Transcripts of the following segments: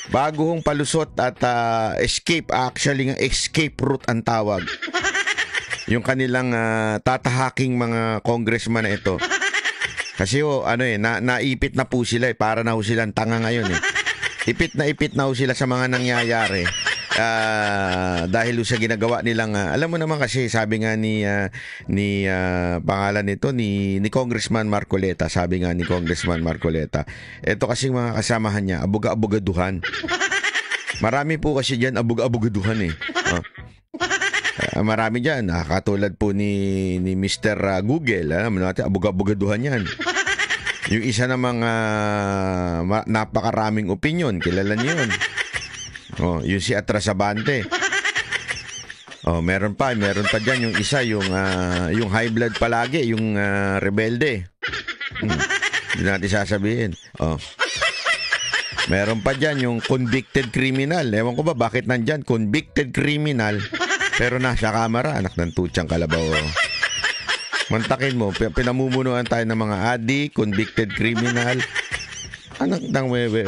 Bago hong palusot at escape, actually nga escape route ang tawag. Yung kanilang tatahaking mga congressman na ito. Kasi naipit na po sila para na ho silang tanga ngayon eh. Ipit na ho sila sa mga nangyayari. Dahil sa ginagawa nilang alam mo naman kasi sabi nga ni pangalan nito ni Congressman Marcoleta, sabi nga ni Congressman Marcoleta, ito kasi mga kasamahan niya abuga-abugaduhan. Marami po kasi diyan abuga-abugaduhan eh. Marami diyan, katulad po ni Mr. Google, alam natin abuga-abugaduhan yan. Yung isa namang napakaraming opinion, kilala niyo yun. Yung si Atrasabante. Meron pa diyan yung isa, yung high blood palagi, yung rebelde. Hindi natin sasabihin. Meron pa diyan yung convicted criminal. Ewan ko ba bakit nandyan convicted criminal pero nasa kamera, anak ng tutsang kalabaw. Mantakin mo, pinamumunuan tayo ng mga adik, convicted criminal. Anak ng wewe,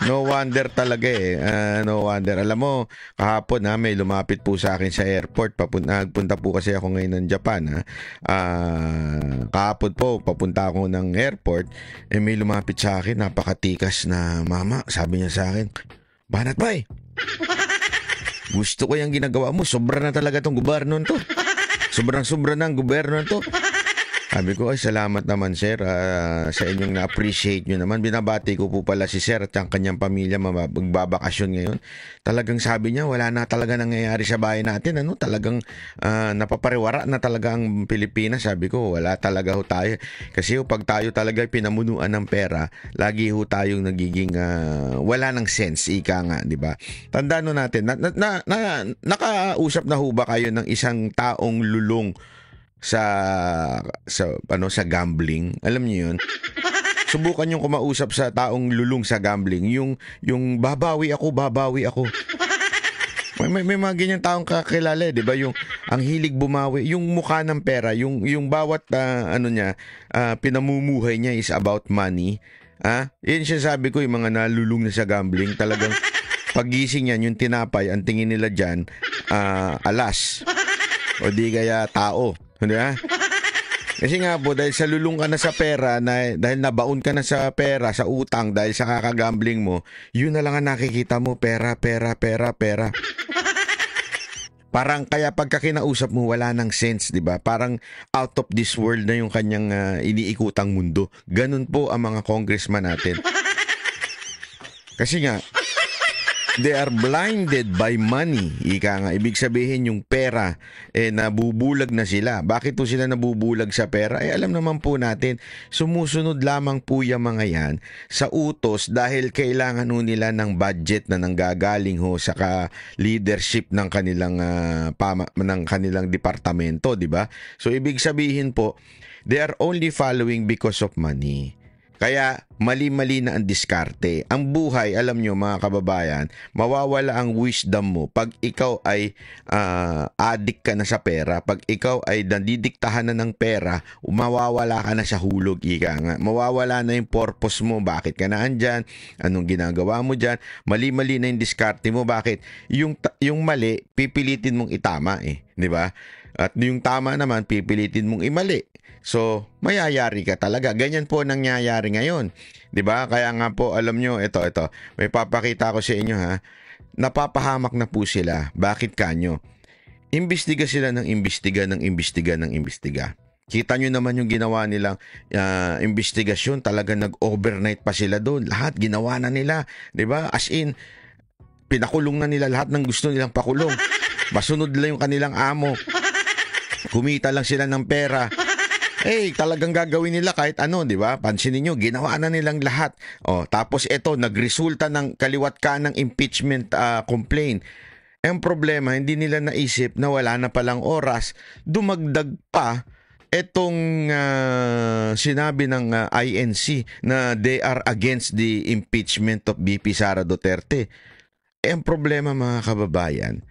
No wonder talaga eh. No wonder. Alam mo, kahapon may lumapit po sa akin sa airport. Nagpunta po kasi ako ngayon ng Japan. Kahapon po, papunta ako ng airport. May lumapit sa akin, napakatikas na mama. Sabi niya sa akin, "Banat bay, gusto ko yung ginagawa mo. Sobra na talaga tong gobyerno to. Sobrang-sobra na ang gobyerno to." Sabi ko, ay salamat naman sir sa inyong na-appreciate nyo naman. Binabati ko po pala si sir at ang kanyang pamilya magbabakasyon ngayon. Talagang sabi niya, wala na talaga nangyayari sa bahay natin. Talagang napapariwara na talaga ang Pilipinas. Sabi ko, wala talaga ho tayo. Kasi pag tayo talaga pinamunuan ng pera, lagi ho tayong nagiging wala ng sense, ika nga, di ba? Tandaan natin, nakausap na ho ba kayo ng isang taong lulong sa gambling? Alam niyo 'yun. Subukan yung kumausap sa taong lulong sa gambling, yung babawi ako. May mga ganyan taong kakilala, 'di ba? Yung ang hilig bumawi, yung mukha ng pera, yung bawat pinamumuhay niya is about money. Yun siya sabi ko, yung mga nalulung na sa gambling, talagang pagising yan, yung tinapay, ang tingin nila diyan, alas. O di kaya tao. Hindi ba? Kasi nga po, dahil sa lulong ka na sa pera, dahil nabaon ka na sa pera, sa utang, dahil sa kakagambling mo, yun na lang ang nakikita mo, pera. Parang kaya pagka kinausap mo, wala nang sense, di ba? Parang out of this world na yung kanyang iniikutang mundo. Ganun po ang mga congressman natin. Kasi nga, they are blinded by money. Ika nga, ibig sabihin yung pera, nabubulag na sila. Bakit po sila nabubulag sa pera? Alam naman po natin, sumusunod lamang po yung mga yan sa utos dahil kailangan ho nila ng budget na nanggagaling ho sa leadership ng kanilang ng kanilang departamento, di ba? So ibig sabihin po, they are only following because of money. Kaya mali-mali na ang diskarte. Ang buhay, alam nyo mga kababayan, mawawala ang wisdom mo pag ikaw ay addict ka na sa pera. Pag ikaw ay nandidiktahan na ng pera, mawawala ka na sa hulog, ika nga. Mawawala na yung purpose mo. Bakit ka na andyan? Anong ginagawa mo dyan? Mali-mali na yung diskarte mo. Bakit? Yung mali, pipilitin mong itama eh. Di ba? At yung tama naman, pipilitin mong imali. So, mayayari ka talaga. Ganyan po nangyayari ngayon. 'Di ba? Kaya nga po, alam nyo, ito. May papakita ko sa inyo ha. Napapahamak na po sila. Bakit kanyo? Imbestiga sila ng imbestiga. Kita nyo naman yung ginawa nilang investigasyon. Talaga nag-overnight pa sila doon. Lahat ginawa na nila. 'Di ba? As in, pinakulong na nila lahat ng gusto nilang pakulong. Masunod lang yung kanilang amo. Kumita lang sila ng pera. Talagang gagawin nila kahit ano, di ba? Pansinin nyo, ginawa na nilang lahat. Tapos ito, nagresulta ng kaliwat kanang impeachment complaint. Ang problema, hindi nila naisip na wala na palang oras. Dumagdag pa itong sinabi ng INC na they are against the impeachment of VP Sara Duterte. Ang problema mga kababayan,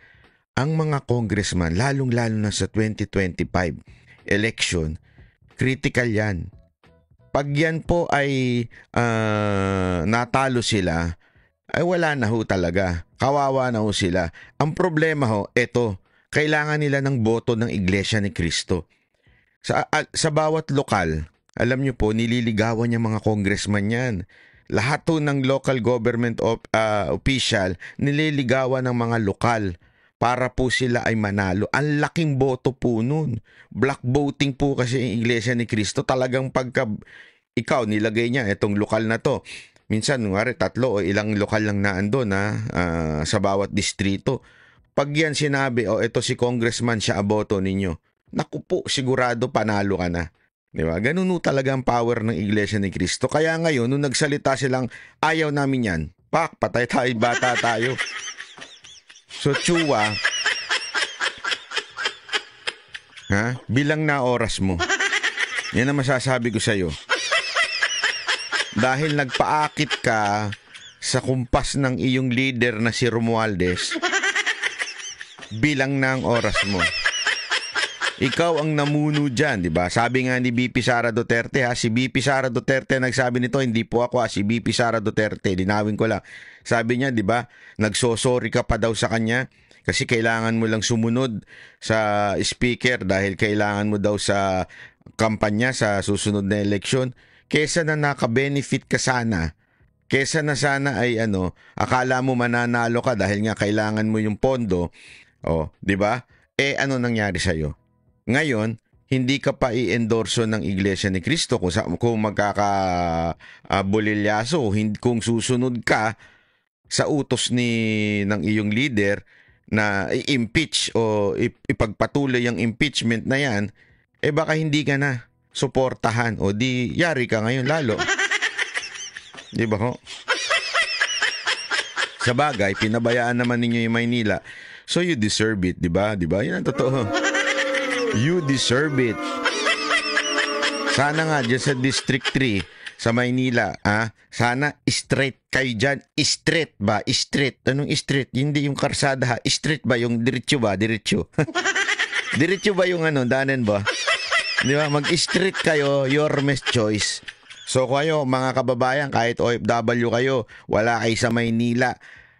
ang mga congressman, lalong-lalo na sa 2025 election, critical yan. Pag yan po ay natalo sila, ay wala na ho talaga. Kawawa na ho sila. Ang problema ho, eto, kailangan nila ng boto ng Iglesia ni Cristo. Sa bawat lokal, alam nyo po, nililigawan yung mga congressman yan. Lahat po ng local government official, nililigawan ng mga lokal para po sila ay manalo. Ang laking boto po nun. Black voting po kasi yung Iglesia ni Cristo. Talagang pagka ikaw nilagay niya, itong lokal na to. Minsan, ngari, 3 o ilang lokal lang naando na sa bawat distrito. Pag yan sinabi, ito si congressman, siya aboto ninyo. Naku po, sigurado panalo ka na. Di ba? Ganun talaga ang power ng Iglesia ni Cristo. Kaya ngayon, nung nagsalita silang, ayaw namin yan. Patay tayo, bata tayo. So, Chua, bilang na oras mo. Yan ang masasabi ko sa'yo. Dahil nagpaakit ka sa kumpas ng iyong leader na si Romualdez, bilang na ang oras mo. Ikaw ang namuno dyan, di ba? Sabi nga ni BP Sara Duterte, si BP Sara Duterte nagsabi nito, hindi po ako, si BP Sara Duterte, linawin ko lang. Sabi niya, di ba, nagsosorry ka pa daw sa kanya kasi kailangan mo lang sumunod sa speaker dahil kailangan mo daw sa kampanya sa susunod na eleksyon. Kesa na naka-benefit ka sana, kesa na sana ay akala mo mananalo ka dahil nga kailangan mo yung pondo, di ba? Ano nangyari sa'yo? Ngayon, hindi ka pa i-endorso ng Iglesia ni Cristo kung magkakabulilyaso, kung susunod ka sa utos ng iyong leader na i-impeach o ipagpatuloy ang impeachment na yan, baka hindi ka na suportahan o di yari ka ngayon lalo. Di ba ho? Sa bagay, pinabayaan naman ninyo yung Maynila. So you deserve it, di ba? Di ba? Yan ang totoo. You deserve it. Sana nga dyan sa District 3 sa Maynila, sana straight kayo dyan. Straight ba? Straight. Anong straight? Hindi yung karsada, straight ba? Yung diretso ba? Diretso. Diretso ba yung danan ba? Di ba? Mag-straight kayo, your best choice. So kayo, mga kababayan, kahit OFW kayo, wala kayo sa Maynila.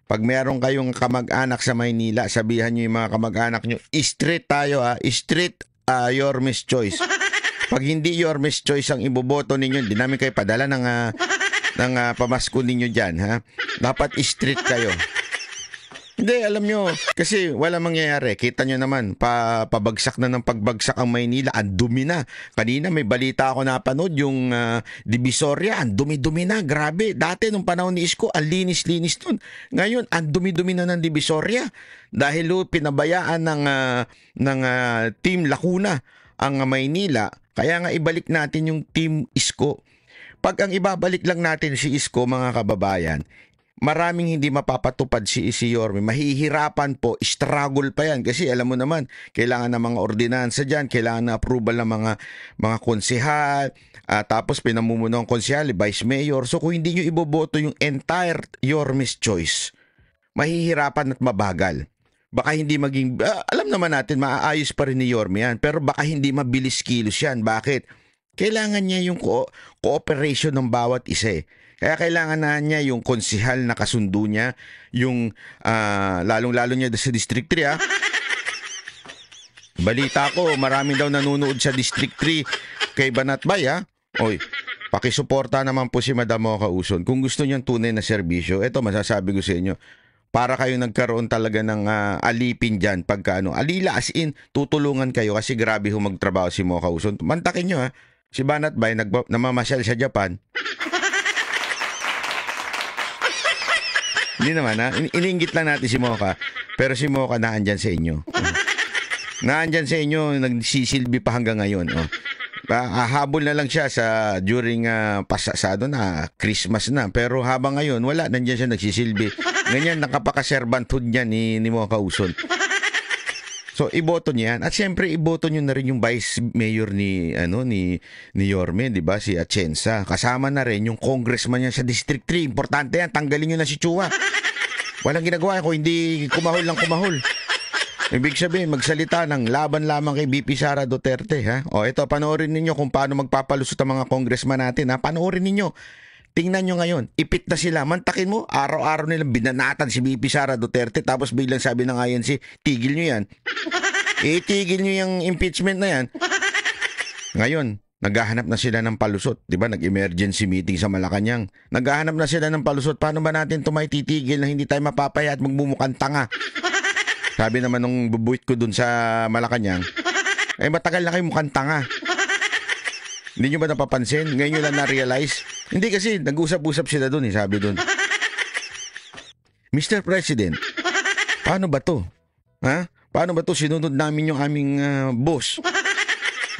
Pag meron kayong kamag-anak sa Maynila, sabihan nyo yung mga kamag-anak nyo, straight tayo straight, your best choice. Pag hindi your best choice ang iboboto ninyo, hindi namin kayo padala ng pamasko ninyo dyan, Dapat straight kayo. Hindi, alam nyo, kasi wala mangyayari. Kita nyo naman, pabagsak na ng pagbagsak ang Maynila, ang dumi na. Kanina may balita ako napanood, yung Divisoria, ang dumi-dumi na, grabe. Dati nung panahon ni Isko, ang linis-linis nun. Ngayon, ang dumi-dumi na ng Divisoria. Dahil pinabayaan ng Team Lacuna ang Maynila. Kaya nga ibalik natin yung Team Isko. Pag ang ibabalik lang natin si Isko, mga kababayan, maraming hindi mapapatupad si Yorme. Mahihirapan po, struggle pa yan. Kasi alam mo naman, kailangan ng mga ordinansa dyan, kailangan na approval ng mga konsehal, tapos pinamumuno ang konsehal, vice mayor. So kung hindi nyo iboboto yung entire Yorme's choice, mahihirapan at mabagal. Baka hindi maging, alam naman natin, maaayos pa rin ni Yorme yan, pero baka hindi mabilis kilos yan. Bakit? Kailangan niya yung cooperation ng bawat isa. Kaya kailangan na niya yung konsihal na kasundo niya, yung lalong-lalo niya sa District 3, Balita ko, marami daw nanonood sa District 3 kay Banatbay, Oy, pakisuporta naman po si Madam Mocha Uson. Kung gusto niyang tunay na serbisyo, eto masasabi ko sa inyo, para kayo nagkaroon talaga ng alipin dyan, alila as in, tutulungan kayo kasi grabe magtrabaho si Mocha Uson. Mantakin nyo, si Banatbay, namamasyal sa Japan. Hindi naman, iniinggit lang natin si Mocha. Pero si Mocha naandyan sa inyo. Naandyan sa inyo, nagsisilbi pa hanggang ngayon. Habol na lang siya during Christmas na. Pero habang ngayon, wala, nandiyan siya nagsisilbi. Ganyan, nakapaka-servanthood niya ni Mocha Uson. So iboto niya yan. At siyempre iboto niyo na rin yung vice mayor ni Yorme, 'di ba? Si Atienza. Kasama na rin yung congressman niya sa District 3. Importante yan, tanggalin niyo na si Chua. Walang ginagawa ko, hindi kumahol lang kumahol. Ibig sabihin, magsalita ng laban lamang kay BP Sara Duterte, ha? O ito, panoorin ninyo kung paano magpapalusot ang mga congressman natin, ha? Panoorin ninyo. Tingnan nyo ngayon, ipit na sila. Mantakin mo, araw-araw nilang binanatan si BP Sara Duterte, tapos biglang sabi ng INC, tigil nyo yan. Tigil nyo yung impeachment na yan. Ngayon, naghahanap na sila ng palusot. Di ba? Nag-emergency meeting sa Malacanang. Naghahanap na sila ng palusot. Paano ba natin ito may titigil na hindi tayo mapapaya at magmumukhang tanga? Sabi naman nung bubuit ko dun sa Malacanang, eh matagal na kayo mukhang tanga. Hindi nyo ba napapansin? Ngayon nyo lang na-realize? Hindi kasi, nag-usap-usap sila dun eh, sabi dun. Mr. President, paano ba to? Ha? Paano ba to sinunod namin yung aming boss?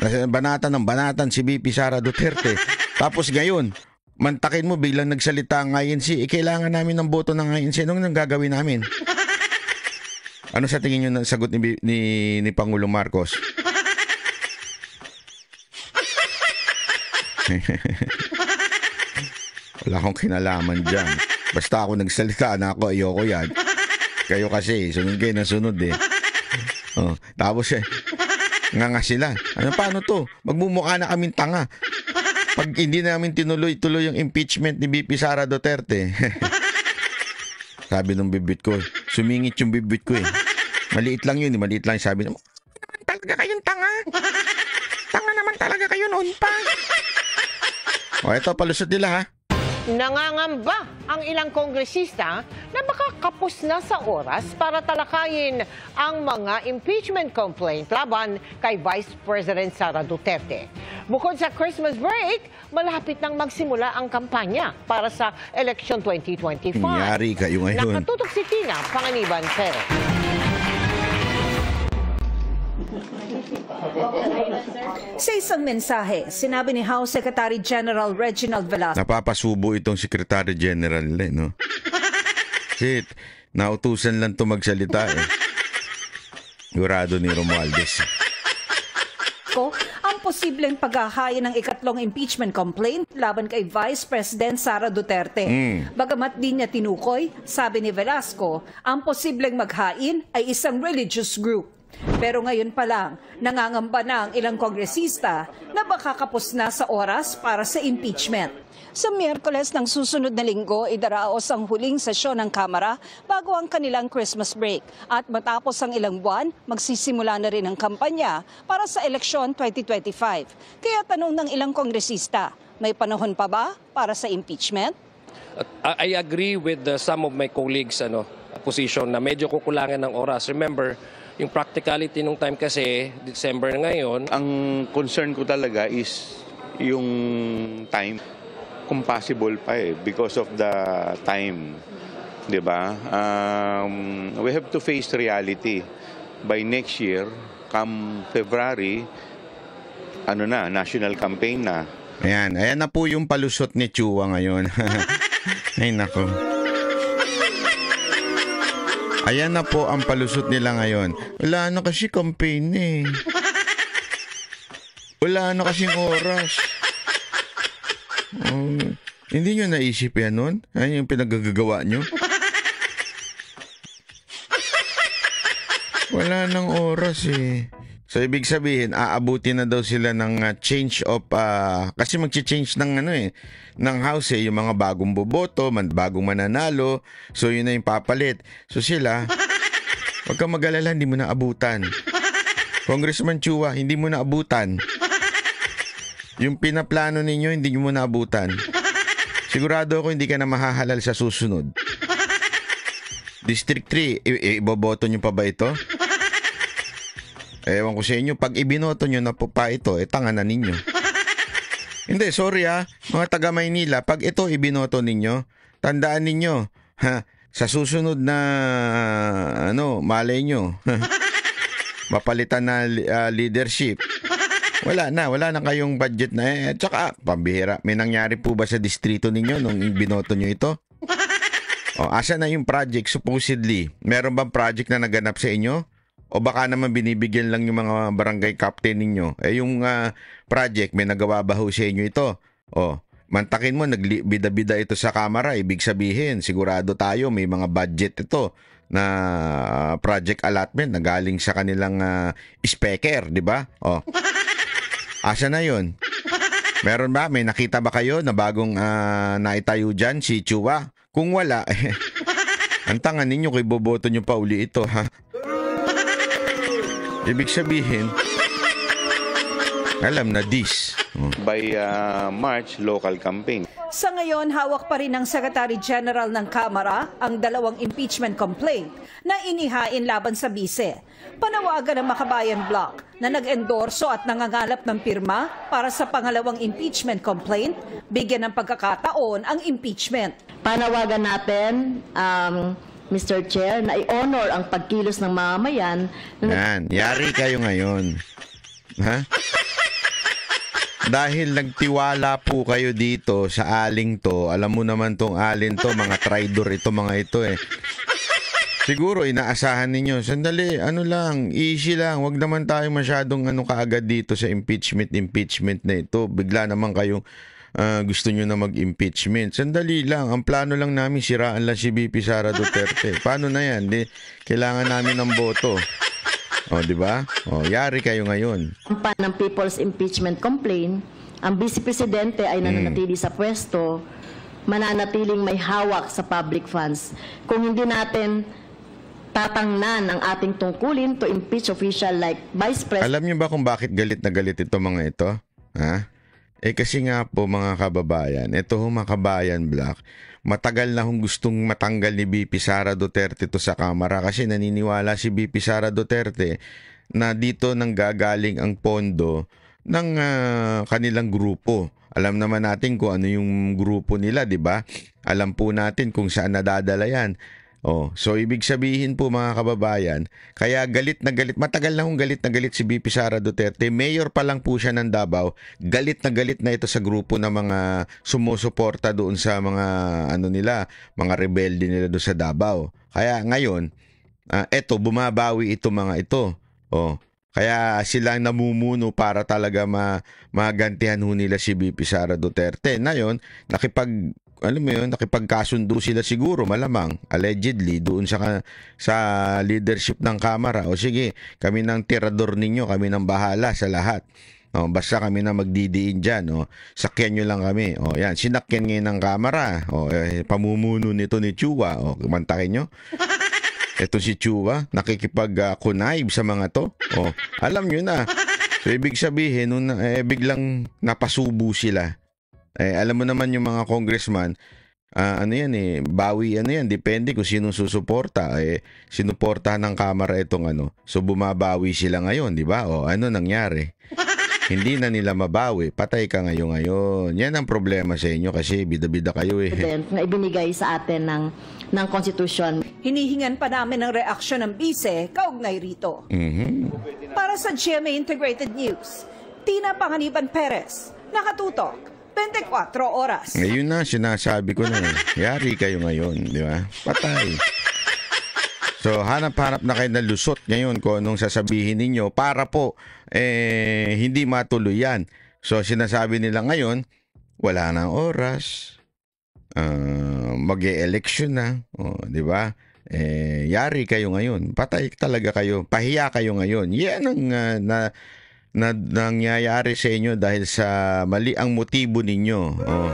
Banatan ng banatan si BP Sara Duterte. Tapos ngayon, mantakin mo biglang nagsalita ang INC. Kailangan namin ng boto ng INC. Anong nang gagawin namin? Ano sa tingin nyo ng sagot ni Pangulong Marcos? Wala akong kinalaman dyan. Basta ako nagsalita na ako, ayoko yan. Kayo kasi, sunod kayo na sunod eh. Oh, tapos nga sila. Paano to? Magmumukha na kaming tanga. Pag hindi namin tinuloy-tuloy yung impeachment ni BP Sara Duterte. Sabi ng bibit ko, sumingit yung bibit ko eh. Maliit lang yun, maliit lang. Sabi naman talaga kayong tanga. Tanga naman talaga kayo noon pa. O, eto, palusot nila ha. Nangangamba ang ilang kongresista na baka kapos na sa oras para talakayin ang mga impeachment complaint laban kay Vice President Sara Duterte. Bukod sa Christmas break, malapit nang magsimula ang kampanya para sa election 2025. Nangyari kayo ngayon. Nakatutok si Tina Panganiban Perez. Sa isang mensahe, sinabi ni House Secretary General Reginald Velasquez. Napapasubo itong Secretary General no? Shit, nautusan lang ito magsalita eh. Jurado ni Romualdez. Ang posibleng paghahain ng ikatlong impeachment complaint laban kay Vice President Sara Duterte. Bagamat di niya tinukoy, sabi ni Velasco, ang posibleng maghain ay isang religious group. Pero ngayon pa lang, nangangamba na ang ilang kongresista na baka kapos na sa oras para sa impeachment. Sa Miyerkules ng susunod na linggo, idaraos ang huling sesyon ng Kamara bago ang kanilang Christmas break. At matapos ang ilang buwan, magsisimula na rin ang kampanya para sa eleksyon 2025. Kaya tanong ng ilang kongresista, may panahon pa ba para sa impeachment? I agree with some of my colleagues position na medyo kukulangan ng oras. Remember, yung practicality nung time kasi, December ngayon. Ang concern ko talaga is yung time. Kung possible pa because of the time. Diba? We have to face reality. By next year, come February, national campaign na. Ayan na po yung palusot ni Chua ngayon. Ay nako. Ayan na po ang palusot nila ngayon. Wala na kasi campaign eh. Wala na kasing oras. Hindi nyo naisip yan nun? Ay, yung pinagagagawa nyo? Wala nang oras eh. So, ibig sabihin, aabuti na daw sila ng change of, kasi mag-change ng ng house yung mga bagong boboto, bagong mananalo. So, yun na yung papalit. So, sila, wag kang mag-alala, hindi mo na abutan. Congressman Chua, hindi mo na abutan. Yung pinaplano ninyo, hindi mo na abutan. Sigurado ako hindi ka na mahahalal sa susunod. District 3, iboboto nyo pa ba ito? Ewan ko sa inyo, pag ibinoto nyo na po pa ito, tanga na ninyo. Hindi, sorry mga taga Maynila, pag ito ibinoto ninyo, tandaan ninyo, sa susunod na, malay nyo, mapalitan na leadership, wala na kayong budget na tsaka, pambihira, may nangyari po ba sa distrito ninyo nung ibinoto nyo ito? Asa na yung project supposedly? Meron bang project na naganap sa inyo? O baka naman binibigyan lang yung mga barangay captain ninyo. Yung project, may nagawa ba ho sa inyo ito? Mantakin mo, nagbida-bida ito sa kamera. Ibig sabihin, sigurado tayo, may mga budget ito na project allotment na galing sa kanilang speaker, di ba? Oh. Asa na yun? Meron ba? May nakita ba kayo na bagong naitayo dyan, si Chua? Kung wala, ang tanga ninyo kay boboto nyo pa uli ito, ha? Ibig sabihin, alam na this. By March, local campaign. Sa ngayon, hawak pa rin ng Secretary General ng Kamara ang 2 impeachment complaint na inihain laban sa bise. Panawagan ng Makabayan Bloc na nag-endorso at nangangalap ng pirma para sa pangalawang impeachment complaint, bigyan ng pagkakataon ang impeachment. Panawagan natin, Mr. Chair, na i-honor ang pagkilos ng mamamayan. Yan, yari kayo ngayon. Ha? Dahil nagtiwala po kayo dito sa aling to, alam mo naman tong alin to, mga traidor ito, mga ito eh. Siguro inaasahan ninyo, sandali, ano lang, easy lang, wag naman tayo masyadong kaagad dito sa impeachment na ito. Bigla naman kayong gusto nyo na mag-impeachment. Sandali lang, ang plano lang namin siraan lang si VP Sara Duterte. Paano na yan? Kailangan namin ng boto. O, di ba? O, yari kayo ngayon. Ng People's Impeachment Complaint, ang Vice Presidente ay nananatili sa pwesto, mananatiling may hawak sa public funds. Kung hindi natin tatangnan ang ating tungkulin to impeach official like Vice President. Alam niyo ba kung bakit galit na galit ito mga ito? Ha? Kasi nga po mga kababayan, ito mga kabayan Black, matagal na kung gustong matanggal ni VP Sara Duterte to sa Kamara kasi naniniwala si VP Sara Duterte na dito nang gagaling ang pondo ng kanilang grupo. Alam naman natin kung ano yung grupo nila, di ba? Alam po natin kung saan nadadala yan. Oh, so ibig sabihin po mga kababayan, kaya galit na galit, matagal na galit si VP Sara Duterte. Mayor pa lang po siya ng Davao, galit na ito sa grupo ng mga sumusuporta doon sa mga mga rebelde nila doon sa Davao. Kaya ngayon, eto bumabawi ito mga ito. Oh, kaya sila namumuno para talaga magantihan ho nila si VP Sara Duterte. Ngayon, nakipagkasundo sila siguro malamang allegedly doon sa leadership ng Kamara. O sige, kami ng tirador ninyo, kami ng bahala sa lahat. O, basta kami na magdidiin dyan. O, sakyan nyo lang kami. O, yan, sinakyan ngayon ng Kamara. O, pamumuno nito ni Chua. O, kumantakin nyo. Ito si Chua, nakikipag-connive sa mga to. O, alam nyo na. So, ibig sabihin, biglang napasubo sila. Alam mo naman yung mga congressman, bawi depende kung sino susuporta. Sinuportahan ng Kamara itong So bumabawi sila ngayon, di ba? O ano nangyari? Hindi na nila mabawi, patay ka ngayon. Yan ang problema sa inyo kasi bida-bida kayo na ibinigay sa atin ng konstitusyon. Hinihingan pa namin ng reaksyon ng bise kaugnay rito. Para sa GMA Integrated News, Tina Panganiban Perez, nakatutok. 24 oras. Ngayon na, sinasabi ko na. Yari kayo ngayon, di ba? Patay. So, hanap-hanap na kayo na lusot ngayon kung anong sasabihin ninyo para po, hindi matuloy yan. So, sinasabi nila ngayon, wala na oras, mag-e-election na, di ba? Yari kayo ngayon. Patay talaga kayo. Pahiya kayo ngayon. Yan ang nangyayari sa inyo dahil sa mali ang motibo ninyo. Oh.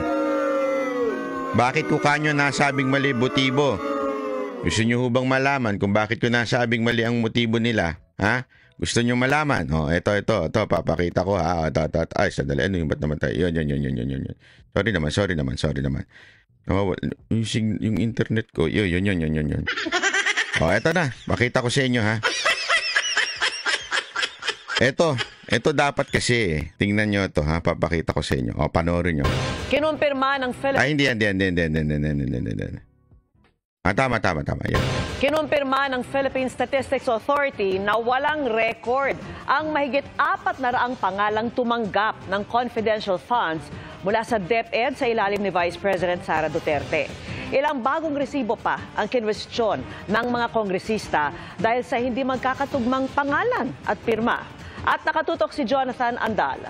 Bakit ko kanyo nasabing mali motibo? Gusto nyo hubang malaman kung bakit ko nasabing mali ang motibo nila? Ha? Gusto nyo malaman? Oh, ito, papakita ko ha. Ay, sadali. Ano yung ba't naman tayo? Yun. Sorry naman. Oh, yung internet ko. Yun. Oh, eto na. Pakita ko sa inyo ha. Ito dapat kasi, tingnan nyo ito ha, papakita ko sa inyo. O, panoorin nyo. Kinumpirma ng Philippines. Ay, hindi. Tama. Yan. Kinumpirma ng Philippine Statistics Authority na walang record ang mahigit 400 pangalang tumanggap ng confidential funds mula sa DepEd sa ilalim ni Vice President Sara Duterte. Ilang bagong resibo pa ang kinwestiyon ng mga kongresista dahil sa hindi magkakatugmang pangalan at pirma. At nakatutok si Jonathan Andal.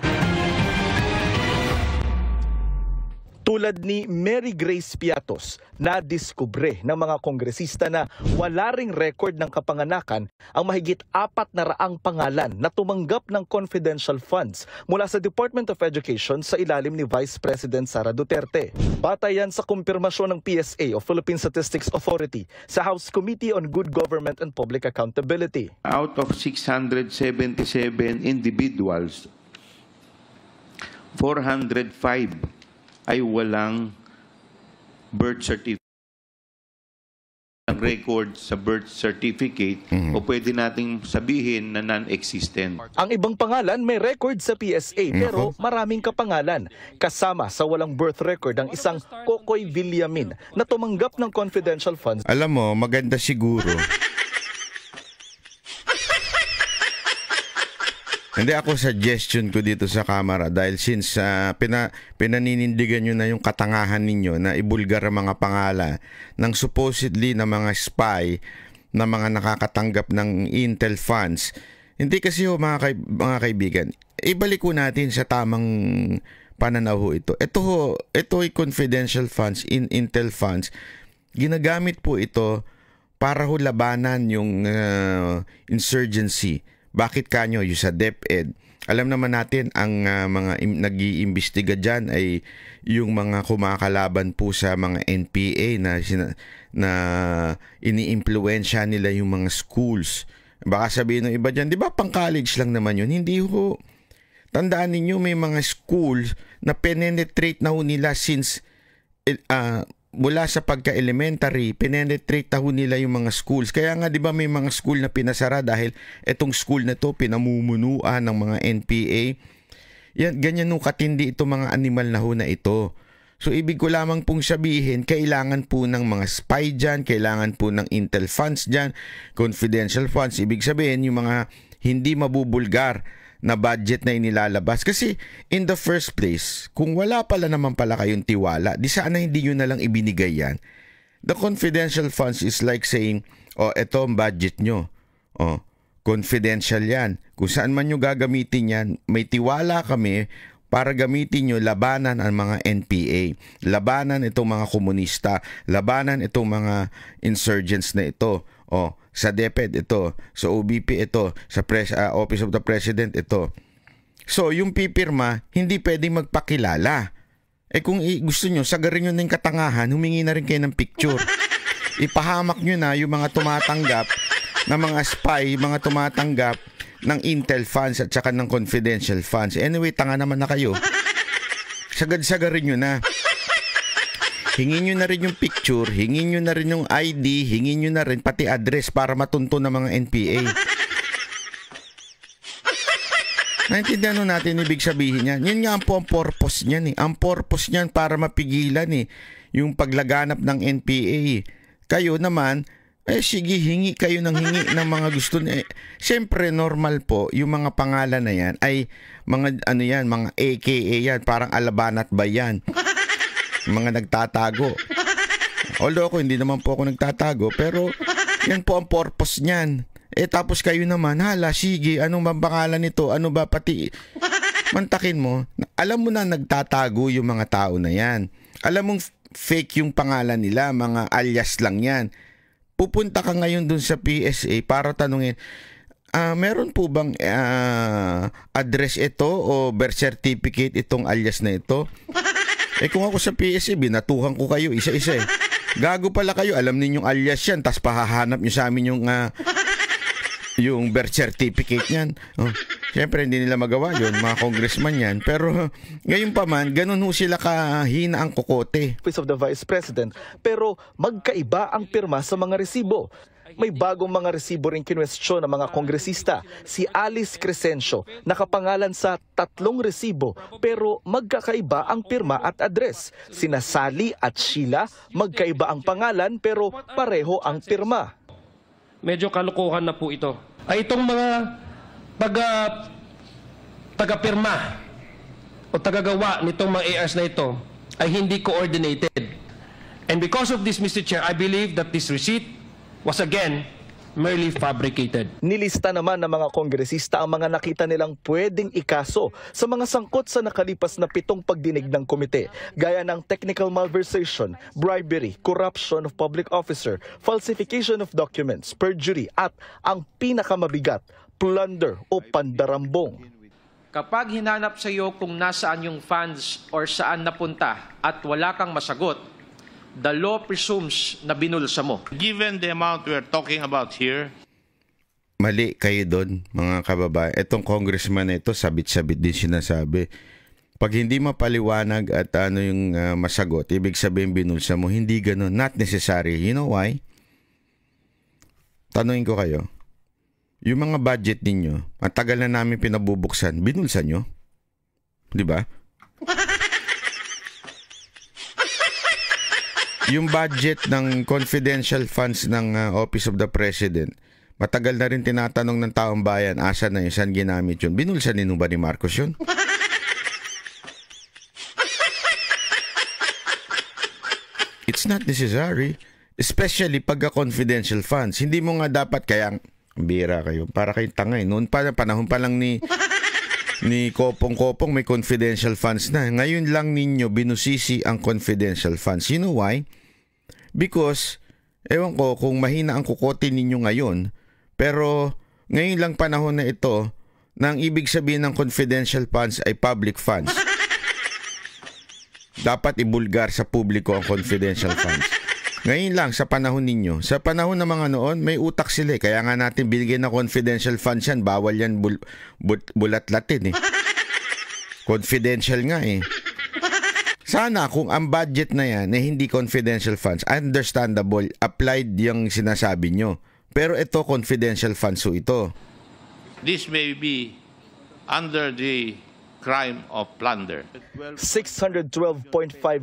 Tulad ni Mary Grace Piatos, na diskubre ng mga kongresista na wala ring record ng kapanganakan ang mahigit 400 pangalan na tumanggap ng confidential funds mula sa Department of Education sa ilalim ni Vice President Sara Duterte. Batayan sa kumpirmasyon ng PSA o Philippine Statistics Authority sa House Committee on Good Government and Public Accountability. Out of 677 individuals, 405 ay walang birth certificate. Ang record sa birth certificate o pwede nating sabihin na non-existent. Ang ibang pangalan may record sa PSA pero maraming kapangalan. Kasama sa walang birth record ang isang Kokoy Villamin na tumanggap ng confidential funds. Alam mo, maganda siguro. Hindi, ako suggestion ko dito sa Kamara dahil since pinaninindigan nyo na yung katangahan ninyo na ibulgar ang mga pangalan ng supposedly na mga spy na mga nakakatanggap ng intel funds. Hindi kasi mga kaibigan, ibalik ko natin sa tamang pananaw ito. Ito ay confidential funds, intel funds. Ginagamit po ito para labanan yung insurgency. Bakit kanyo? Yung sa DepEd. Alam naman natin ang mga nag-iimbestiga dyan ay yung mga kumakalaban po sa mga NPA na ini-impluwensya nila yung mga schools. Baka sabihin ng iba dyan, di ba pang college lang naman yun? Hindi ho. Tandaan ninyo may mga schools na penetrate na ho nila since mula sa pagka-elementary, penetrate na ho nila yung mga schools. Kaya nga di ba may mga school na pinasara dahil etong school na to pinamumunuan ng mga NPA. Yan, ganyan nung katindi ito mga animal na ho na ito. So ibig ko lamang pong sabihin, kailangan po ng mga spy dyan, kailangan po ng intel funds dyan, confidential funds. Ibig sabihin yung mga hindi mabubulgar na budget na inilalabas. Kasi in the first place, kung wala pala naman pala kayong tiwala, di sana hindi nyo na lang ibinigay yan. The confidential funds is like saying, eto ang budget nyo. Confidential yan. Kung saan man nyo gagamitin yan, may tiwala kami para gamitin nyo labanan ang mga NPA, labanan itong mga komunista, labanan itong mga insurgents na ito. Sa DepEd ito, sa OBP ito, sa Office of the President ito. So, yung pipirma, hindi pwedeng magpakilala. Kung gusto nyo, sagarin nyo na yung katangahan, humingi na rin kayo ng picture. Ipahamak nyo na yung mga tumatanggap na mga spy, mga tumatanggap ng intel funds at saka ng confidential funds. Anyway, tanga naman na kayo. Sagad-sagarin nyo na. Hingin nyo na rin yung picture, hingin nyo na rin yung ID, hingin nyo na rin pati address para matunto ng mga NPA. Naintindihan natin ibig sabihin yan. Yan nga po ang purpose niyan. Ang purpose niyan para mapigilan yung paglaganap ng NPA. Kayo naman, sige, hingi kayo ng hingi ng mga gusto niya. Siyempre, normal po, yung mga pangalan na yan ay mga, mga AKA yan, parang Alabanat ba yan? Mga nagtatago. Although ako, hindi naman po ako nagtatago, pero yan po ang purpose niyan. Tapos kayo naman, hala, sige, anong bang pangalan nito? Ano ba pati? Mantakin mo, alam mo na nagtatago yung mga tao na yan. Alam mong fake yung pangalan nila, mga alias lang yan. Pupunta ka ngayon dun sa PSA para tanungin, meron po bang address ito o birth certificate itong alias na ito? Kung ako sa PSA, binatuhan ko kayo isa-isa Gago pala kayo, alam ninyong alias yan, tas pahahanap nyo sa amin yung birth certificate niyan. Siyempre, hindi nila magawa yun, mga congressman yan. Pero ngayon pa man, ganun ho sila kahina ang kokote. Office of the Vice President, pero magkaiba ang pirma sa mga resibo. May bagong mga resibo rin kinwestiyon ng mga kongresista. Si Alice Crescencio, nakapangalan sa 3 resibo pero magkakaiba ang pirma at address. Sina Sally at Sheila, magkaiba ang pangalan pero pareho ang pirma. Medyo kalokohan na po ito. Ay itong mga taga-pirma o tagagawa nitong mga ARs na ito ay hindi coordinated. And because of this, Mr. Chair, I believe that this receipt was again merely fabricated. Nilista naman ng mga kongresista ang mga nakita nilang pwedeng ikaso sa mga sangkot sa nakalipas na 7 pagdinig ng komite, gaya ng technical malversation, bribery, corruption of public officer, falsification of documents, perjury, at ang pinakamabigat, plunder o pandarambong. Kapag hinanap sa iyo kung nasaan yung funds or saan napunta at wala kang masagot, the law presumes na binulsa mo. Given the amount we're talking about here, mali kayo doon, mga kababayan. Itong congressman na ito, sabit-sabit din sinasabi. Pag hindi mapaliwanag at ano yung masagot, ibig sabihin binulsa mo, hindi ganun. Not necessary. You know why? Tanungin ko kayo. Yung mga budget ninyo, matagal na namin pinabubuksan, binulsa nyo? Di ba? Yung budget ng confidential funds ng Office of the President, matagal na rin tinatanong ng taong bayan, asa na yun, saan ginamit yun? Binulsa ni ba ni Marcos yun? It's not necessary. Especially pagka confidential funds. Hindi mo nga dapat, kaya bira kayo, para kayong tangay. Noon pa, panahon pa lang ni Kopong-Kopong may confidential funds na. Ngayon lang ninyo binusisi ang confidential funds. You know why? Because, ewan ko kung mahina ang kukote ninyo ngayon, pero ngayon lang panahon na ito, na ang ibig sabihin ng confidential funds ay public funds. Dapat ibulgar sa publiko ang confidential funds. Ngayon lang, sa panahon ninyo. Sa panahon ng mga noon, may utak sila. Kaya nga natin binigyan ng confidential funds yan. Bawal yan bulat-latin eh. Confidential nga eh. Sana kung ang budget na yan eh hindi confidential funds, understandable, applied yung sinasabi nyo. Pero ito, confidential funds so ito. this may be under the crime of plunder. 612.5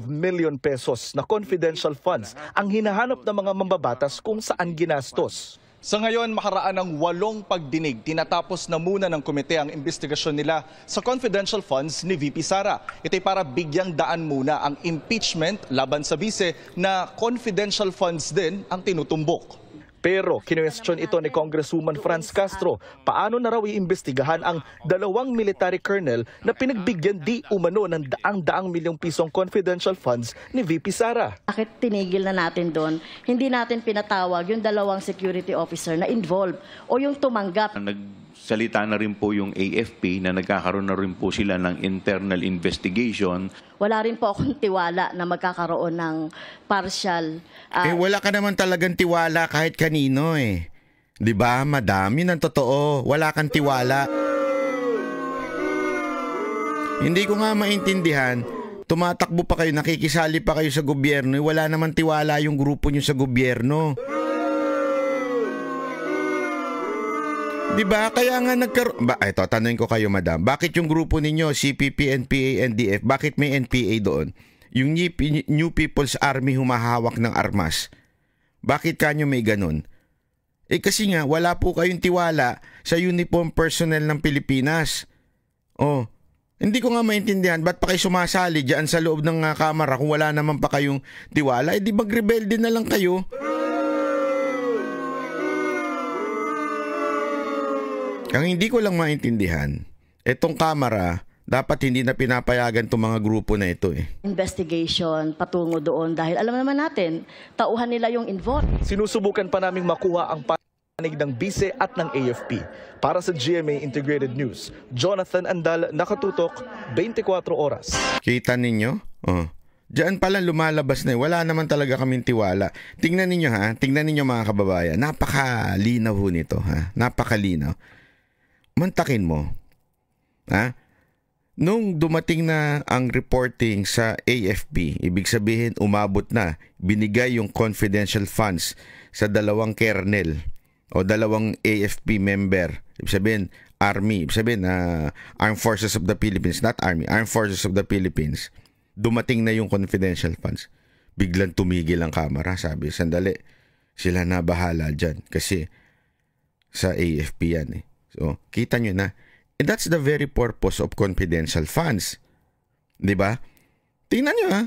million pesos na confidential funds ang hinahanap ng mga mambabatas kung saan ginastos. Sa ngayon, makaraan ng 8 pagdinig, tinatapos na muna ng komite ang investigasyon nila sa confidential funds ni VP Sara. Ito'y para bigyang daan muna ang impeachment laban sa bise na confidential funds din ang tinutumbok. Pero kinwestiyon ito ni Congresswoman Franz Castro, paano na raw iimbestigahan ang 2 military colonel na pinagbigyan di umano ng daang-daang milyong pisong confidential funds ni VP Sara. Bakit tinigil na natin doon? Hindi natin pinatawag yung 2 security officer na involved o yung tumanggap. Nagsalita na rin po yung AFP na nagkakaroon na rin po sila ng internal investigation. Wala rin po akong tiwala na magkakaroon ng partial. Wala ka naman talagang tiwala kahit kanino eh. 'Di ba, madam? Yun ang totoo. Wala kang tiwala. Hindi ko nga maintindihan. Tumatakbo pa kayo, nakikisali pa kayo sa gobyerno. Wala naman tiwala yung grupo nyo sa gobyerno. 'Di ba? Kaya nga ito, tanungin ko kayo, madam. Bakit yung grupo ninyo, CPP, NPA, NDF, bakit may NPA doon? Yung New People's Army humahawak ng armas. Bakit kanyo may ganun? Kasi nga, wala po kayong tiwala sa uniform personnel ng Pilipinas. Hindi ko nga maintindihan, ba't pa kayo sumasali dyan sa loob ng kamara kung wala naman pa kayong tiwala? Di mag-rebelde na lang kayo? Ang hindi ko lang maintindihan, etong kamera, dapat hindi na pinapayagan itong mga grupo na ito eh. Investigation patungo doon dahil alam naman natin, tauhan nila yung involved. Sinusubukan pa naming makuha ang panig ng BISE at ng AFP. Para sa GMA Integrated News, Jonathan Andal, nakatutok, 24 oras. Kita ninyo? Diyan pala lumalabas na eh. Wala naman talaga kaming tiwala. Tingnan ninyo ha, tingnan ninyo mga kababayan. Napakalinaw ho nito ha, napakalinaw. Mantakin mo, ha? Nung dumating na ang reporting sa AFP, ibig sabihin umabot na, binigay yung confidential funds sa 2 kernel o 2 AFP member. Ibig sabihin, Army, ibig sabihin Armed Forces of the Philippines, not Army, Armed Forces of the Philippines. Dumating na yung confidential funds. Biglang tumigil ang kamera, sabi, sandali, sila na bahala dyan kasi sa AFP yan eh. So, kita nyo na. And that's the very purpose of confidential funds. 'Di ba? Tingnan nyo ha.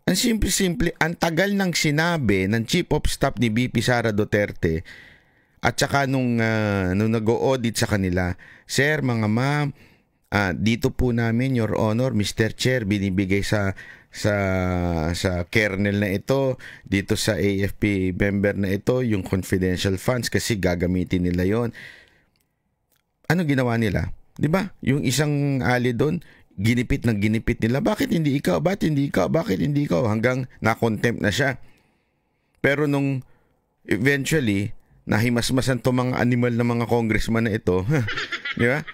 Ang simple-simple, ang tagal nang sinabi ng Chief of Staff ni VP Sara Duterte At saka nung nag-o-audit sa kanila, Sir, mga ma'am, dito po namin, Your Honor, Mr. Chair, binibigay sa kernel na ito, dito sa AFP member na ito, yung confidential funds kasi gagamitin nila yon. Ano ginawa nila? 'Di ba? Yung isang ali doon, ginipit nila. Bakit hindi ikaw? Bakit hindi ikaw? Bakit hindi ikaw? Hanggang na-contempt na siya. Pero nung eventually, nahimasmasan to mga animal na mga congressman na ito, di ba?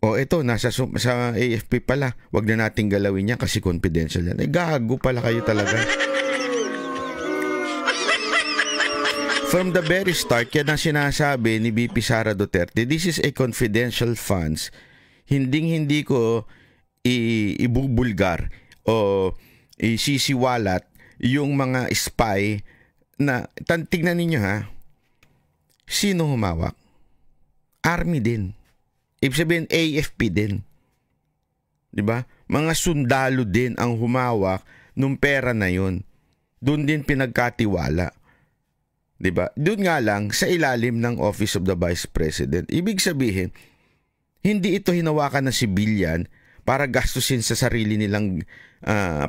O ito, sa AFP pala, wag na nating galawin yan kasi confidential yan. Gago pala kayo talaga. From the very start, yan ang sinasabi ni VP Sara Duterte, this is a confidential funds. Hindi ko ibubulgar o isisiwalat yung mga spy na, tignan ninyo ha, sino humawak? Army din. Ibig sabihin, AFP din. Diba? Mga sundalo din ang humawak nung pera na yun. Doon din pinagkatiwala. Diba? Doon nga lang, sa ilalim ng Office of the Vice President. Ibig sabihin, hindi ito hinawakan ng sibilyan para gastusin sa sarili nilang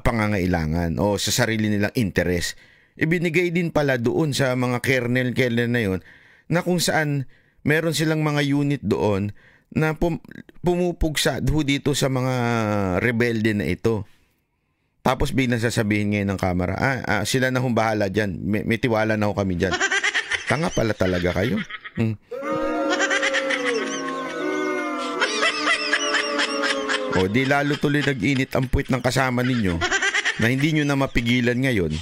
pangangailangan o sa sarili nilang interes. Ibinigay din pala doon sa mga kernel na yun na kung saan meron silang mga unit doon na pumupugsa dito sa mga rebelde na ito. Tapos biglang sasabihin ngayon ng kamera, sila na hong bahala dyan. May tiwala na ho kami dyan. Tanga pala talaga kayo. O di lalo tuloy nag-init ang puwit ng kasama ninyo na hindi nyo na mapigilan ngayon.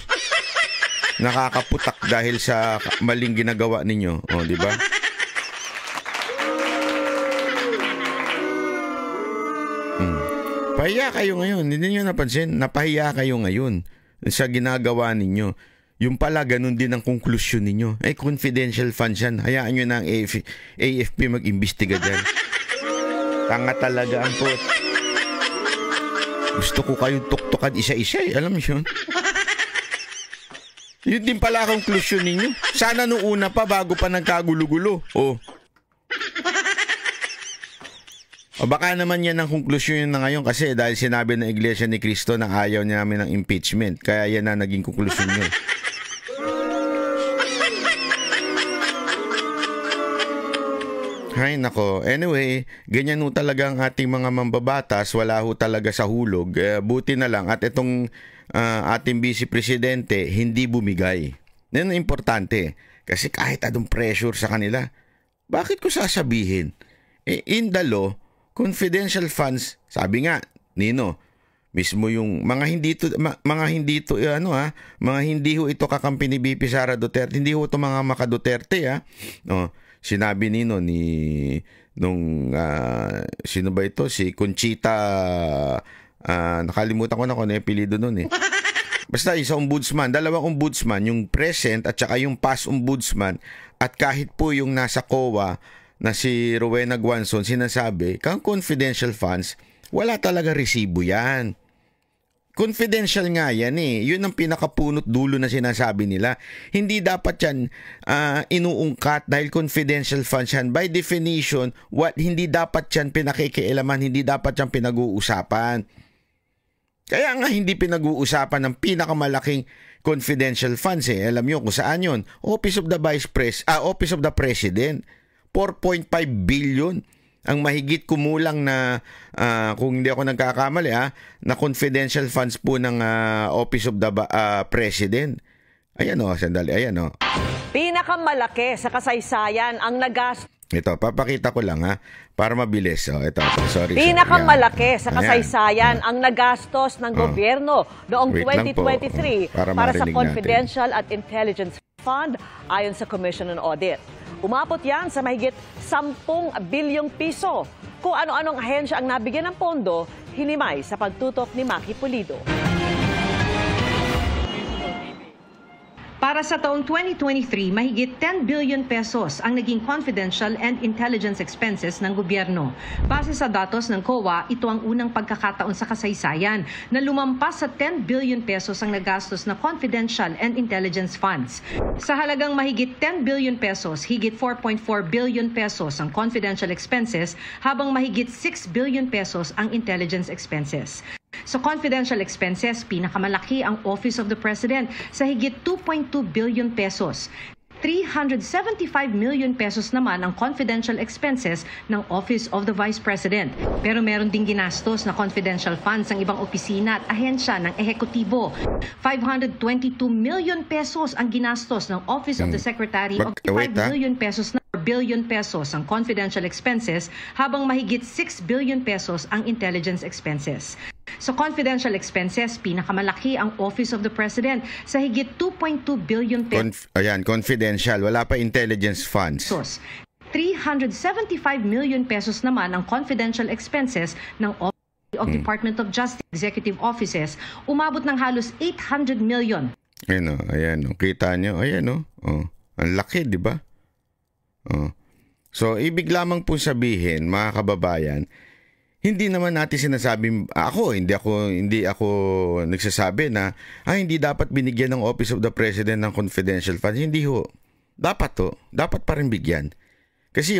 Nakakaputak dahil sa maling ginagawa ninyo. O, di ba? Pahiya kayo ngayon. Hindi nyo napansin? Napahiya kayo ngayon sa ginagawa ninyo. Yung pala, ganun din ang konklusyon ninyo. Confidential funds yan. Hayaan nyo na ang AFP mag-imbestiga dyan. Tanga talaga ang pot. Gusto ko kayong tuktukan isa-isa eh. Alam nyo yun? Yun din pala ang konklusyon ninyo. Sana nung una pa bago pa nagkagulo-gulo. O baka naman yan ang konklusyon na ngayon kasi dahil sinabi ng Iglesia ni Cristo na ayaw niya namin ng impeachment. Kaya yan na naging konklusyon niyo. Hay nako. Anyway, ganyan ho talaga ang ating mga mambabatas. Wala ho talaga sa hulog. Buti na lang at itong ating Vice Presidente hindi bumigay. Yan ang importante. Kasi kahit anong pressure sa kanila, bakit ko sasabihin? In the law, confidential funds, sabi nga, Nino, mismo yung mga hindi ho ito kakampi ni VP Sara Duterte, hindi ho ito mga maka Duterte sinabi Nino sino ba ito? Si Conchita, nakalimutan ko na kung ano yung apelido nun eh. Basta isa ombudsman, dalawang ombudsman, yung present at saka yung past ombudsman, at kahit po yung nasa COA na si Rowena Guanzon sinasabi, kang confidential funds, wala talaga resibo yan. Confidential nga yan eh. Yun ang pinakapunot dulo na sinasabi nila. Hindi dapat yan inuungkat dahil confidential funds yan. By definition, hindi dapat yan pinakikialaman, hindi dapat yan pinag-uusapan. Kaya nga hindi pinag-uusapan ng pinakamalaking confidential funds eh. Alam nyo kung saan yun? Office of the Office of the President. 4.5 billion ang mahigit kumulang na kung hindi ako nagkakamali na confidential funds po ng Office of the President. Ayan sandali, ayan Pinakamalaki sa kasaysayan ang nagastos. Ito, papakita ko lang para mabilis. Ito, sorry. Pinakamalaki sa kasaysayan ang nagastos ng gobyerno noong 2023 para sa Confidential at Intelligence Fund ayon sa Commission on Audit. Umabot yan sa mahigit 10 bilyong piso. Kung ano-anong ahensya ang nabigyan ng pondo, hinimay sa pagtutok ni Maki Pulido. Para sa taong 2023, mahigit 10 billion pesos ang naging confidential and intelligence expenses ng gobyerno. Base sa datos ng COA, ito ang unang pagkakataon sa kasaysayan na lumampas sa 10 billion pesos ang nagastos na confidential and intelligence funds. Sa halagang mahigit 10 billion pesos, higit 4.4 billion pesos ang confidential expenses habang mahigit 6 billion pesos ang intelligence expenses. Sa confidential expenses, pinakamalaki ang Office of the President sa higit 2.2 billion pesos. 375 million pesos naman ang confidential expenses ng Office of the Vice President. Pero meron ding ginastos na confidential funds ng ibang opisina at ahensya ng ehekutibo. 522 million pesos ang ginastos ng Office of the Secretary of 5 million pesos na billion pesos ang confidential expenses habang mahigit 6 billion pesos ang intelligence expenses. Sa confidential expenses, pinakamalaki ang Office of the President sa higit 2.2 billion pesos. Ayan, confidential. Wala pa intelligence funds. 375 million pesos naman ang confidential expenses ng Office of Department of Justice Executive Offices. Umabot ng halos 800 million. Ayan o. Kita nyo. Ayan o. Ang laki, di ba? So, ibig lamang po sabihin, mga kababayan, hindi naman natin sinasabing, hindi ako nagsasabi na hindi dapat binigyan ng Office of the President ng confidential funds. Hindi ho. Dapat pa rin bigyan. Kasi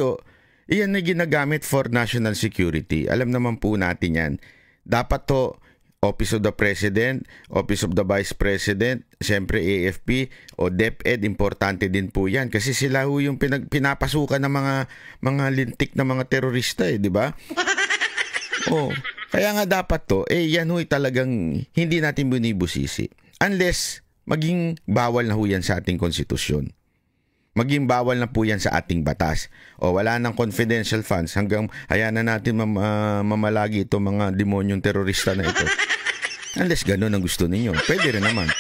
iyan na ginagamit for national security. Alam naman po natin yan. Dapat Office of the President, Office of the Vice President, siyempre AFP o DepEd, importante din po yan. Kasi sila ho yung pinapasukan ng mga lintik na mga terorista, di ba? Kaya nga dapat yan ho'y talagang hindi natin binibusisi. Unless maging bawal na ho yan sa ating konstitusyon. Maging bawal na po yan sa ating batas. Wala nang confidential funds hanggang hayaan na natin mamalagi itong mga demonyong terorista na ito. Unless ganun ang gusto ninyo. Pwede rin naman.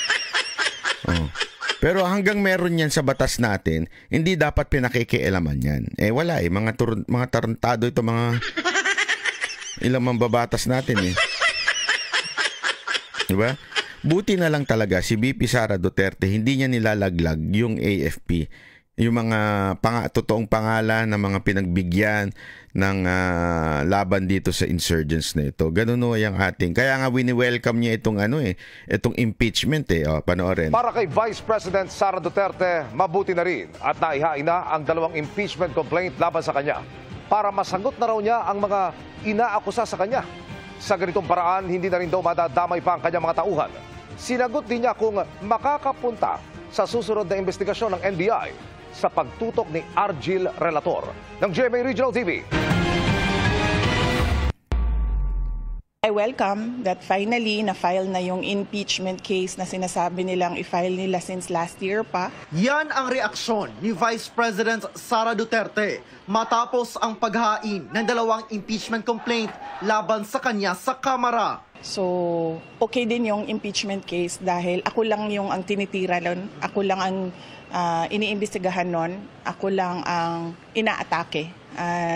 Pero hanggang meron yan sa batas natin, hindi dapat pinakikialaman yan. Wala mga tarantado ito, mga ilang mambabatas natin diba? Buti na lang talaga si VP Sara Duterte hindi niya nilalaglag yung AFP, yung mga totoong pangalan ng mga pinagbigyan ng laban dito sa insurgents na ito. Ganun yung ating. Kaya nga wini-welcome niya itong impeachment panoorin. Para kay Vice President Sara Duterte, mabuti na rin at naihain na ang 2 impeachment complaint laban sa kanya para masagot na raw niya ang mga inaakusa sa kanya. Sa ganitong paraan, hindi na rin daw madadamay pa ang kanyang mga tauhan. Sinagot din niya kung makakapunta sa susunod na investigasyon ng NBI sa pagtutok ni Argil Relator ng GMA Regional TV. I welcome that finally na-file na yung impeachment case na sinasabi nilang i-file nila since last year pa. Yan ang reaksyon ni Vice President Sara Duterte matapos ang paghain ng 2 impeachment complaint laban sa kanya sa Kamara. So, okay din yung impeachment case dahil ako lang yung ang tinitira nun, ako lang ang iniimbestigahan nun, ako lang ang inaatake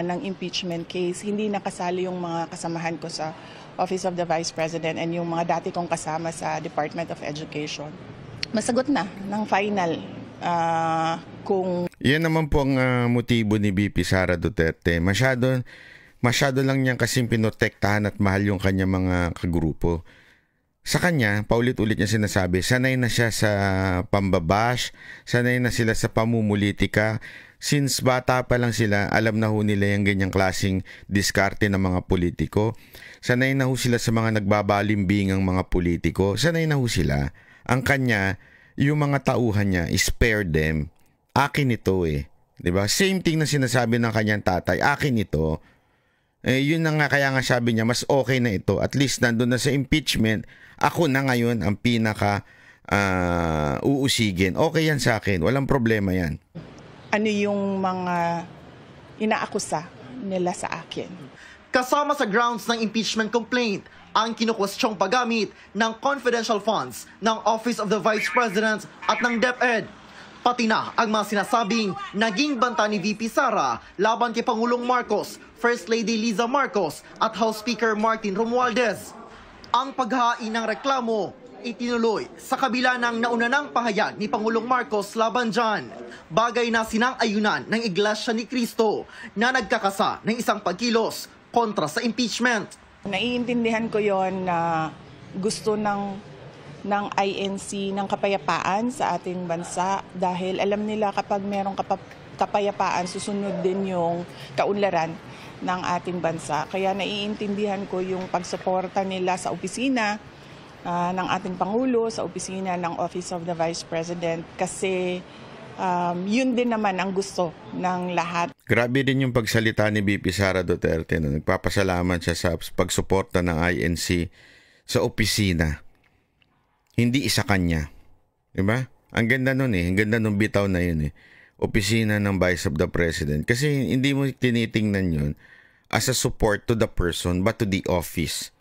ng impeachment case. Hindi nakasali yung mga kasamahan ko sa Office of the Vice President and yung mga dati kong kasama sa Department of Education. Masagot na ng final kung... Yan naman po ang motibo ni VP Sara Duterte. Masyado lang niyang kasing pinotektahan at mahal yung kanyang mga kagrupo. Sa kanya, paulit-ulit niya sinasabi, sanay na siya sa pambabash, sanay na sila sa pamumulitika. Since bata pa lang sila, alam na ho nila yung ganyang klaseng diskarte ng mga politiko. Sanay na ho sila sa mga nagbabalimbingang mga politiko. Sanay na ho sila. Ang kanya, yung mga tauhan niya, spare them. Akin ito Diba? Same thing na sinasabi ng kanyang tatay, akin ito. Yun na nga, kaya nga sabi niya, mas okay na ito. At least nandun na sa impeachment, ako na ngayon ang pinaka uusigin. Okay yan sa akin. Walang problema yan. Ano yung mga inaakusa nila sa akin? Kasama sa grounds ng impeachment complaint ang kinukwestyong paggamit ng confidential funds ng Office of the Vice President at ng DepEd. Pati na ang mga sinasabing naging banta ni VP Sara laban kay Pangulong Marcos, First Lady Liza Marcos at House Speaker Martin Romualdez. Ang paghain ng reklamo, itinuloy sa kabila ng nauna ng pahayag ni Pangulong Marcos laban dyan. Bagay na sinang-ayunan ng Iglesia ni Cristo na nagkakasa ng isang pagkilos kontra sa impeachment. Naiintindihan ko yon na gusto ng INC ng kapayapaan sa ating bansa dahil alam nila kapag merong kapayapaan, susunod din yung kaunlaran ng ating bansa. Kaya naiintindihan ko yung pagsuporta nila sa opisina ng ating Pangulo, sa opisina ng Office of the Vice President kasi yun din naman ang gusto ng lahat. Grabe din yung pagsalita ni VP Sara Duterte. No? Nagpapasalamat siya sa pagsuporta ng INC sa opisina. Hindi isa kanya. Diba? Ang ganda nun Ang ganda nung bitaw na yun Opisina ng Vice of the President. Kasi hindi mo tinitingnan yun as a support to the person but to the office.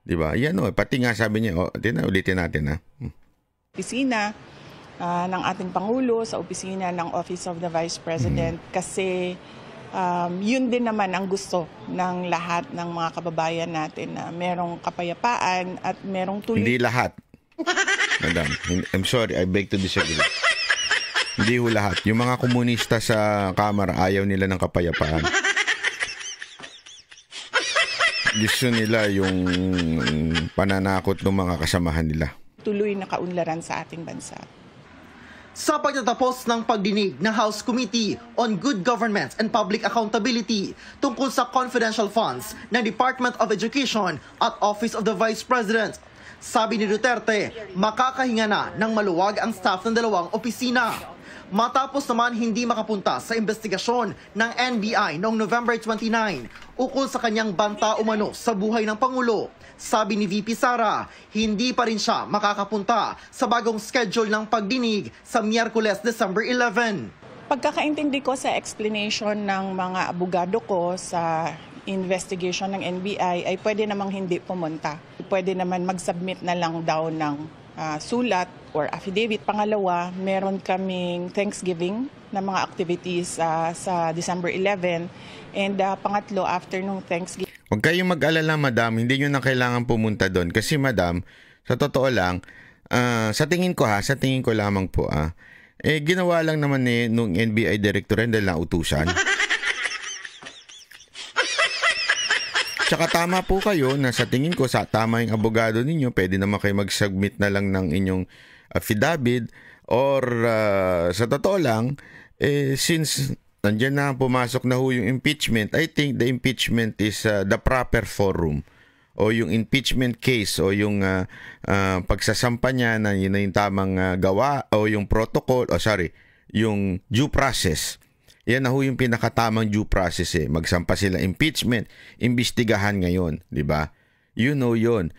Diba? Yan pati nga sabi niya, ulitin natin Opisina ng ating Pangulo, sa opisina ng Office of the Vice President kasi yun din naman ang gusto ng lahat ng mga kababayan natin na merong kapayapaan at merong tuloy. Hindi lahat. Madam, I'm sorry, I beg to disagree. Hindi lahat. Yung mga komunista sa Kamara, ayaw nila ng kapayapaan. Gusto nila yung pananakot ng mga kasamahan nila. Tuloy na kaunlaran sa ating bansa. Sa pagtatapos ng pagdinig ng House Committee on Good Governance and Public Accountability tungkol sa confidential funds ng Department of Education at Office of the Vice President, sabi ni Duterte, makakahinga na ng maluwag ang staff ng dalawang opisina. Matapos naman hindi makapunta sa investigasyon ng NBI noong November 29 ukol sa kanyang banta umano sa buhay ng Pangulo. Sabi ni VP Sara, hindi pa rin siya makakapunta sa bagong schedule ng pagdinig sa Miyerkules, December 11. Pagkakaintindi ko sa explanation ng mga abogado ko sa investigation ng NBI ay pwede namang hindi pumunta. Pwede naman mag-submit na lang daw ng sulat or affidavit. Pangalawa, meron kaming Thanksgiving na mga activities sa December 11. And pangatlo, after nung Thanksgiving. Huwag kayong mag-alala, madam. Hindi nyo na kailangan pumunta doon. Kasi, madam, sa totoo lang, sa tingin ko lamang po, ginawa lang naman nung NBI director dahil nautusan. Tsaka tama po kayo na sa tingin ko tama yung abogado ninyo, pwede naman kayo mag-submit na lang ng inyong affidavit or sa totoo lang, since nandiyan na pumasok na ho yung impeachment, I think the impeachment is the proper forum o yung impeachment case o yung pagsasampa niya na yun na yung tamang gawa o yung protocol, yung due process. Yan na ho yung pinakatamang due process Magsampa sila impeachment, imbestigahan ngayon, di ba? You know yun.